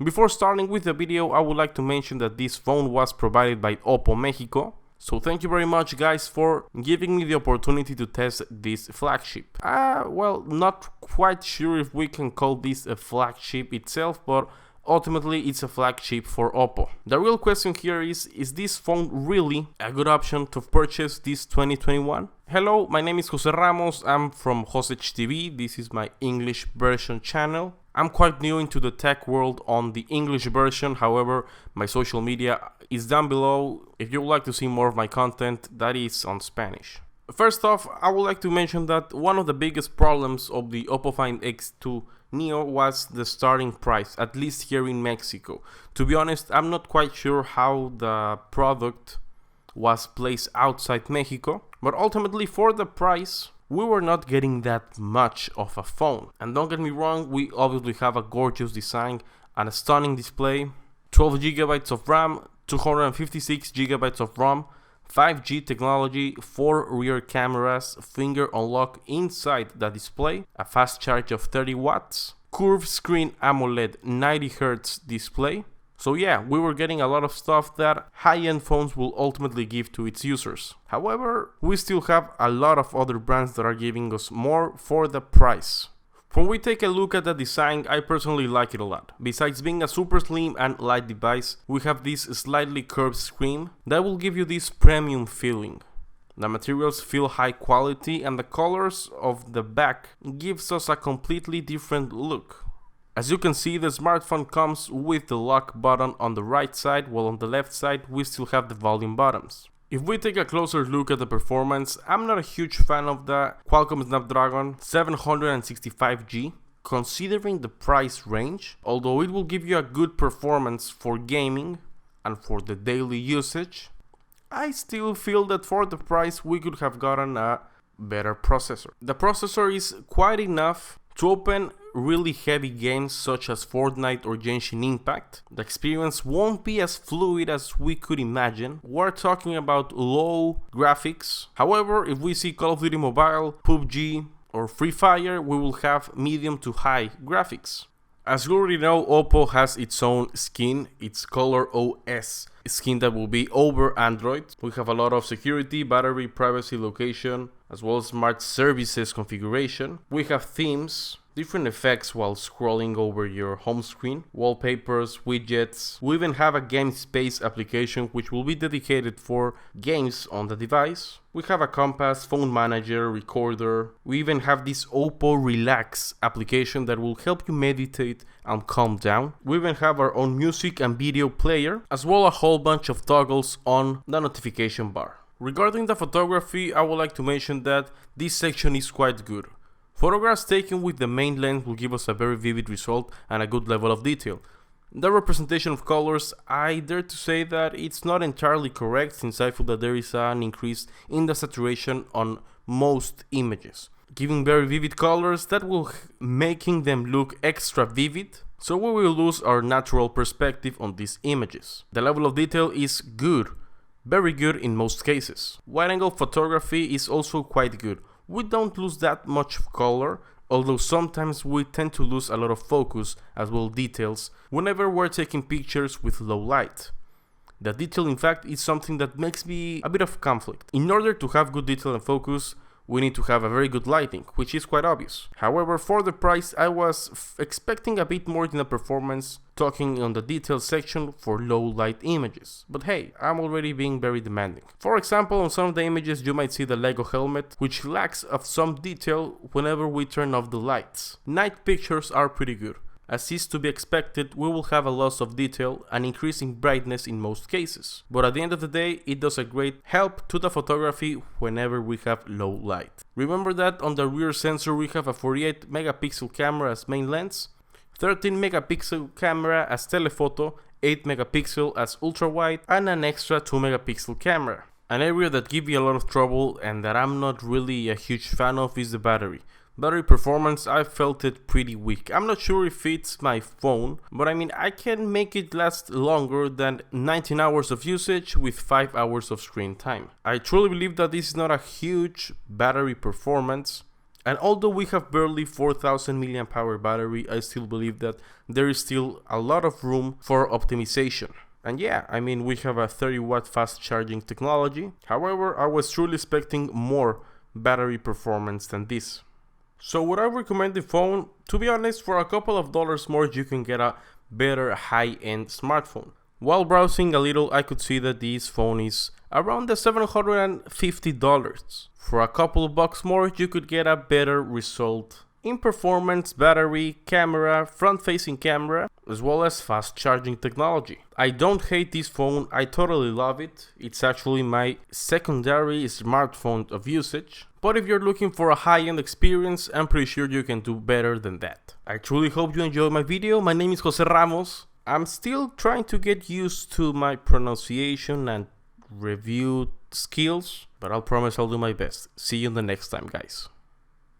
Before starting with the video, I would like to mention that this phone was provided by OPPO Mexico. So thank you very much guys for giving me the opportunity to test this flagship. Well, not quite sure if we can call this a flagship itself, but ultimately it's a flagship for OPPO. The real question here is this phone really a good option to purchase this 2021? Hello, my name is Jose Ramos, I'm from Josech TV, this is my English version channel. I'm quite new into the tech world on the English version, however, my social media is down below if you would like to see more of my content that is on Spanish. First off, I would like to mention that one of the biggest problems of the OPPO Find X2 Neo was the starting price, at least here in Mexico. To be honest, I'm not quite sure how the product was placed outside Mexico, but ultimately for the price, we were not getting that much of a phone. And don't get me wrong, we obviously have a gorgeous design and a stunning display, 12 GB of RAM, 256 GB of ROM, 5G technology, 4 rear cameras, finger unlock inside the display, a fast charge of 30 watts, curved screen AMOLED 90Hz display. So yeah, we were getting a lot of stuff that high-end phones will ultimately give to its users. However, we still have a lot of other brands that are giving us more for the price. When we take a look at the design, I personally like it a lot. Besides being a super slim and light device, we have this slightly curved screen that will give you this premium feeling. The materials feel high quality and the colors of the back gives us a completely different look. As you can see, the smartphone comes with the lock button on the right side, while on the left side we still have the volume buttons. If we take a closer look at the performance, I'm not a huge fan of the Qualcomm Snapdragon 765G, considering the price range. Although it will give you a good performance for gaming and for the daily usage, I still feel that for the price we could have gotten a better processor. The processor is quite enough to open really heavy games such as Fortnite or Genshin Impact. The experience won't be as fluid as we could imagine. We're talking about low graphics. However, if we see Call of Duty Mobile, PUBG or Free Fire, we will have medium to high graphics. As you already know, OPPO has its own skin, its ColorOS skin that will be over Android. We have a lot of security, battery, privacy, location, as well as smart services configuration. We have themes, different effects while scrolling over your home screen, wallpapers, widgets. We even have a game space application which will be dedicated for games on the device. We have a compass, phone manager, recorder. We even have this OPPO Relax application that will help you meditate and calm down. We even have our own music and video player, as well as a whole bunch of toggles on the notification bar. Regarding the photography, I would like to mention that this section is quite good. Photographs taken with the main lens will give us a very vivid result and a good level of detail. The representation of colors, I dare to say that it's not entirely correct, since I feel that there is an increase in the saturation on most images, giving very vivid colors that will making them look extra vivid, so we will lose our natural perspective on these images. The level of detail is good, very good in most cases. Wide angle photography is also quite good. We don't lose that much color, although sometimes we tend to lose a lot of focus as well details whenever we're taking pictures with low light. The detail in fact is something that makes me a bit of conflict. In order to have good detail and focus, we need to have a very good lighting, which is quite obvious. However, for the price, I was expecting a bit more in the performance, talking on the detail section for low light images. But hey, I'm already being very demanding. For example, on some of the images you might see the Lego helmet, which lacks of some detail whenever we turn off the lights. Night pictures are pretty good. As is to be expected, we will have a loss of detail and increasing brightness in most cases. But at the end of the day, it does a great help to the photography whenever we have low light. Remember that on the rear sensor we have a 48 megapixel camera as main lens, 13 megapixel camera as telephoto, 8 megapixel as ultra wide, and an extra 2 megapixel camera. An area that gives me a lot of trouble and that I'm not really a huge fan of is the battery. Battery performance, I felt it pretty weak. I'm not sure if it's my phone, but I mean I can make it last longer than 19 hours of usage with 5 hours of screen time. I truly believe that this is not a huge battery performance, And although we have barely 4000 mAh battery, I still believe that there is still a lot of room for optimization. And yeah, I mean, we have a 30-watt fast charging technology. However, I was truly expecting more battery performance than this. So would I recommend the phone? To be honest, for a couple of dollars more, you can get a better high-end smartphone. While browsing a little, I could see that this phone is around the $750. For a couple of bucks more, you could get a better result in performance, battery, camera, front-facing camera, as well as fast charging technology. I don't hate this phone, I totally love it. It's actually my secondary smartphone of usage. But if you're looking for a high-end experience, I'm pretty sure you can do better than that. I truly hope you enjoyed my video. My name is Jose Ramos. I'm still trying to get used to my pronunciation and review skills, but I'll promise I'll do my best. See you in the next time, guys.